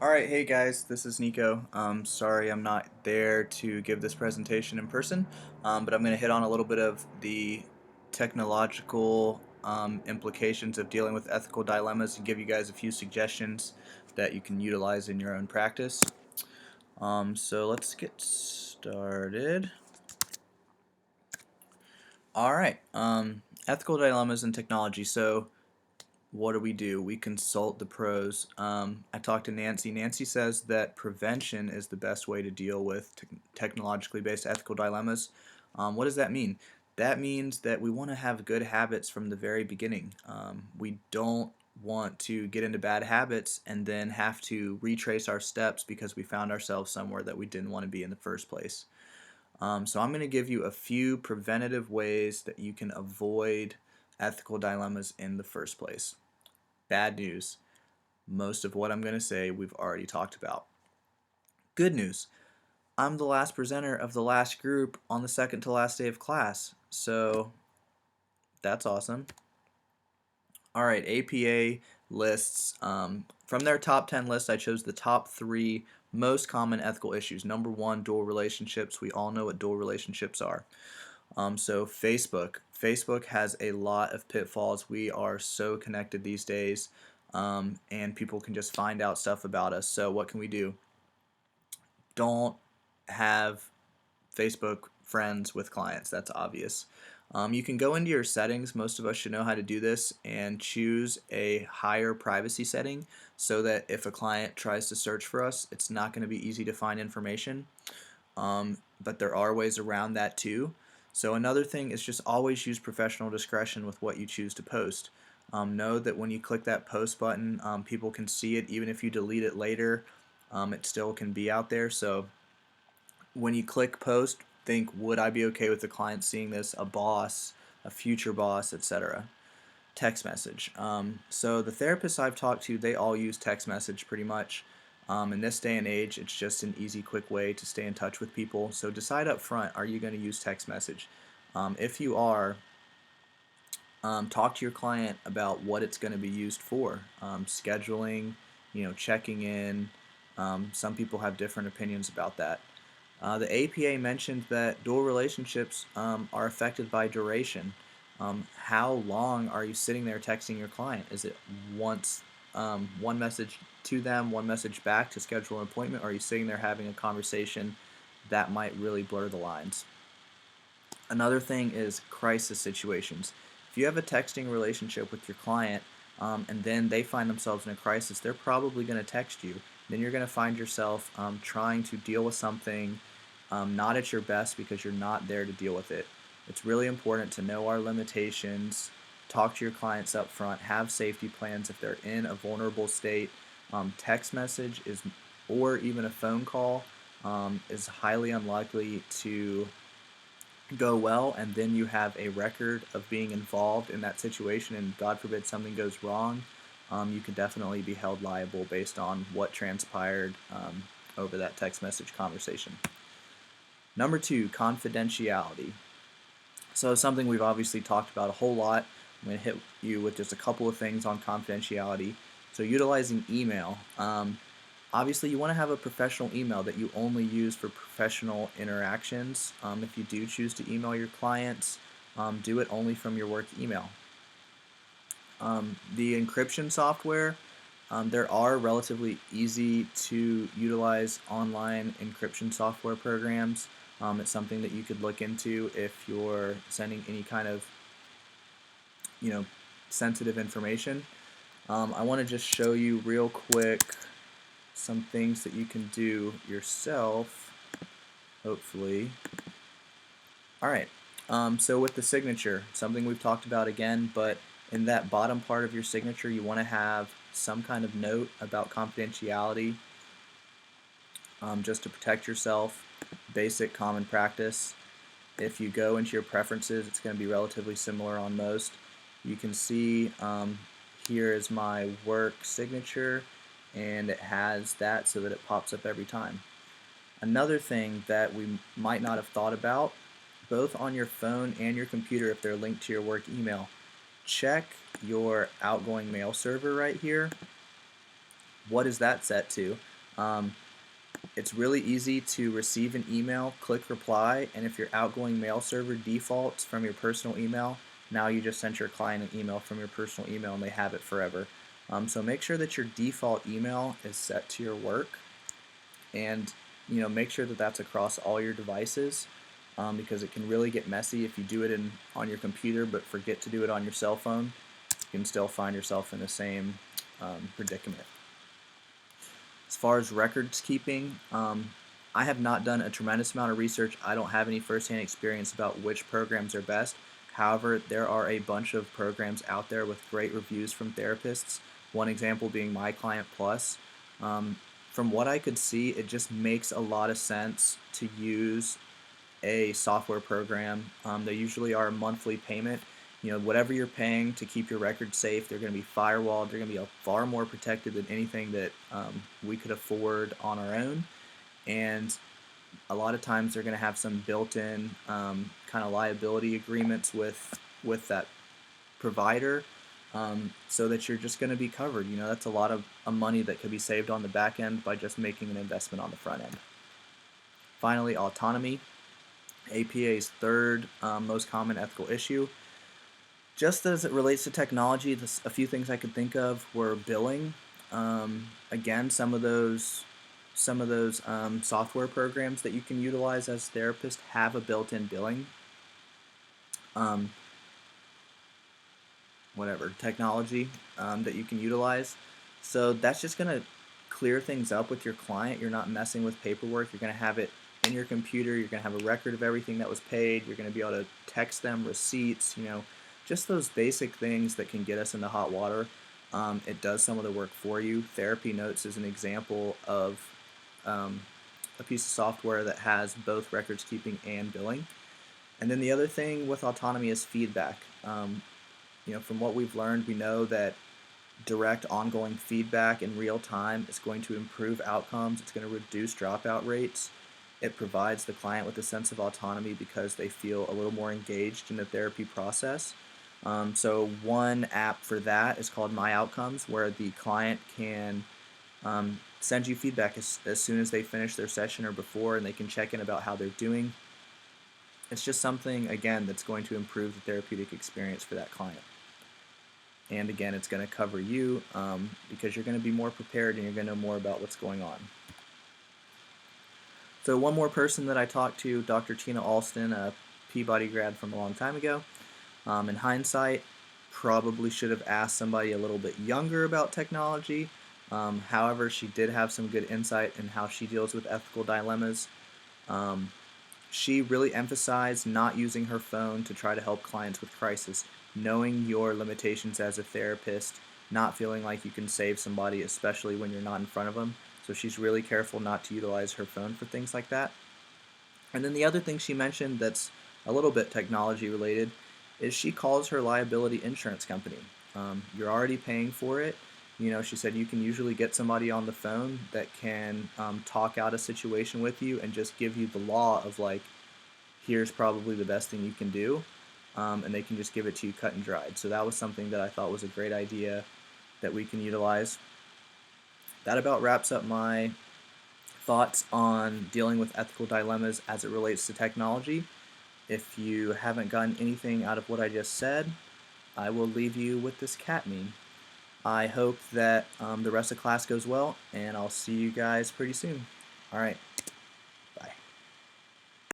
Alright, hey guys, this is Nico. Sorry I'm not there to give this presentation in person, but I'm going to hit on a little bit of the technological implications of dealing with ethical dilemmas and give you guys a few suggestions that you can utilize in your own practice. So let's get started. Alright, ethical dilemmas in technology. So what do? We consult the pros. I talked to Nancy. Nancy says that prevention is the best way to deal with technologically based ethical dilemmas. What does that mean? That means that we want to have good habits from the very beginning. We don't want to get into bad habits and then have to retrace our steps because we found ourselves somewhere that we didn't want to be in the first place. So I'm going to give you a few preventative ways that you can avoid ethical dilemmas in the first place. Bad news. Most of what I'm going to say we've already talked about. Good news. I'm the last presenter of the last group on the second to last day of class. So that's awesome. Alright, APA lists. From their top 10 list, I chose the top 3 most common ethical issues. Number 1, dual relationships. We all know what dual relationships are. So Facebook. Facebook has a lot of pitfalls. We are so connected these days, and people can just find out stuff about us. So what can we do? Don't have Facebook friends with clients. That's obvious. You can go into your settings. Most of us should know how to do this and choose a higher privacy setting so that if a client tries to search for us, it's not going to be easy to find information. But there are ways around that too. So another thing is just always use professional discretion with what you choose to post. Know that when you click that post button, people can see it. Even if you delete it later, it still can be out there. So when you click post, think, would I be okay with the client seeing this, a boss, a future boss, etc. Text message. So the therapists I've talked to, they all use text message pretty much. In this day and age, it's just an easy, quick way to stay in touch with people. So decide up front, are you going to use text message? If you are, talk to your client about what it's going to be used for. Scheduling, checking in. Some people have different opinions about that. The APA mentioned that dual relationships are affected by duration. How long are you sitting there texting your client? Is it once, one message to them, one message back to schedule an appointment, or are you sitting there having a conversation that might really blur the lines? Another thing is crisis situations. If you have a texting relationship with your client and then they find themselves in a crisis, they're probably going to text you. Then you're going to find yourself trying to deal with something not at your best because you're not there to deal with it. It's really important to know our limitations, talk to your clients up front, have safety plans if they're in a vulnerable state. Text message is, or even a phone call is highly unlikely to go well, and then you have a record of being involved in that situation and God forbid something goes wrong, you could definitely be held liable based on what transpired over that text message conversation. Number 2, confidentiality. So something we've obviously talked about a whole lot. I'm going to hit you with just a couple of things on confidentiality. So utilizing email. Obviously, you want to have a professional email that you only use for professional interactions. If you do choose to email your clients, do it only from your work email. The encryption software, there are relatively easy to utilize online encryption software programs. It's something that you could look into if you're sending any kind of sensitive information. I want to just show you real quick some things that you can do yourself, hopefully. Alright, so with the signature, something we've talked about again, but in that bottom part of your signature you want to have some kind of note about confidentiality, just to protect yourself. Basic common practice. If you go into your preferences, it's going to be relatively similar on most. You can see here is my work signature, and it has that so that it pops up every time. Another thing that we might not have thought about, both on your phone and your computer if they're linked to your work email, check your outgoing mail server right here. What is that set to? It's really easy to receive an email, click reply, and if your outgoing mail server defaults from your personal email, now you just sent your client an email from your personal email and they have it forever. So make sure that your default email is set to your work, and make sure that that's across all your devices, because it can really get messy if you do it on your computer but forget to do it on your cell phone. You can still find yourself in the same predicament. As far as records keeping, I have not done a tremendous amount of research. I don't have any firsthand experience about which programs are best. However, there are a bunch of programs out there with great reviews from therapists. One example being My Client Plus. From what I could see, it just makes a lot of sense to use a software program. They usually are a monthly payment. Whatever you're paying to keep your records safe, they're going to be firewalled. They're going to be far more protected than anything that we could afford on our own. And a lot of times they're going to have some built-in kind of liability agreements with that provider, so that you're just going to be covered. That's a lot of money that could be saved on the back end by just making an investment on the front end. Finally, autonomy. APA's third most common ethical issue. Just as it relates to technology, a few things I could think of were billing. Again, some of those software programs that you can utilize as therapists have a built-in billing. Technology that you can utilize. So that's just going to clear things up with your client. You're not messing with paperwork. You're going to have it in your computer. You're going to have a record of everything that was paid. You're going to be able to text them receipts, just those basic things that can get us into hot water. It does some of the work for you. Therapy Notes is an example of a piece of software that has both records keeping and billing. And then the other thing with autonomy is feedback. From what we've learned, we know that direct ongoing feedback in real time is going to improve outcomes. It's going to reduce dropout rates. It provides the client with a sense of autonomy because they feel a little more engaged in the therapy process. So one app for that is called My Outcomes, where the client can send you feedback as soon as they finish their session or before, and they can check in about how they're doing. It's just something, again, that's going to improve the therapeutic experience for that client. And again, it's going to cover you because you're going to be more prepared and you're going to know more about what's going on. So one more person that I talked to, Dr. Tina Alston, a Peabody grad from a long time ago. In hindsight, probably should have asked somebody a little bit younger about technology. However, she did have some good insight in how she deals with ethical dilemmas. She really emphasized not using her phone to try to help clients with crisis, knowing your limitations as a therapist, not feeling like you can save somebody, especially when you're not in front of them. So she's really careful not to utilize her phone for things like that. And then the other thing she mentioned that's a little bit technology related is she calls her liability insurance company. You're already paying for it. She said you can usually get somebody on the phone that can talk out a situation with you and just give you the law of like, here's probably the best thing you can do, and they can just give it to you cut and dried. So that was something that I thought was a great idea that we can utilize. That about wraps up my thoughts on dealing with ethical dilemmas as it relates to technology. If you haven't gotten anything out of what I just said, I will leave you with this cat meme. I hope that the rest of class goes well, and I'll see you guys pretty soon. All right.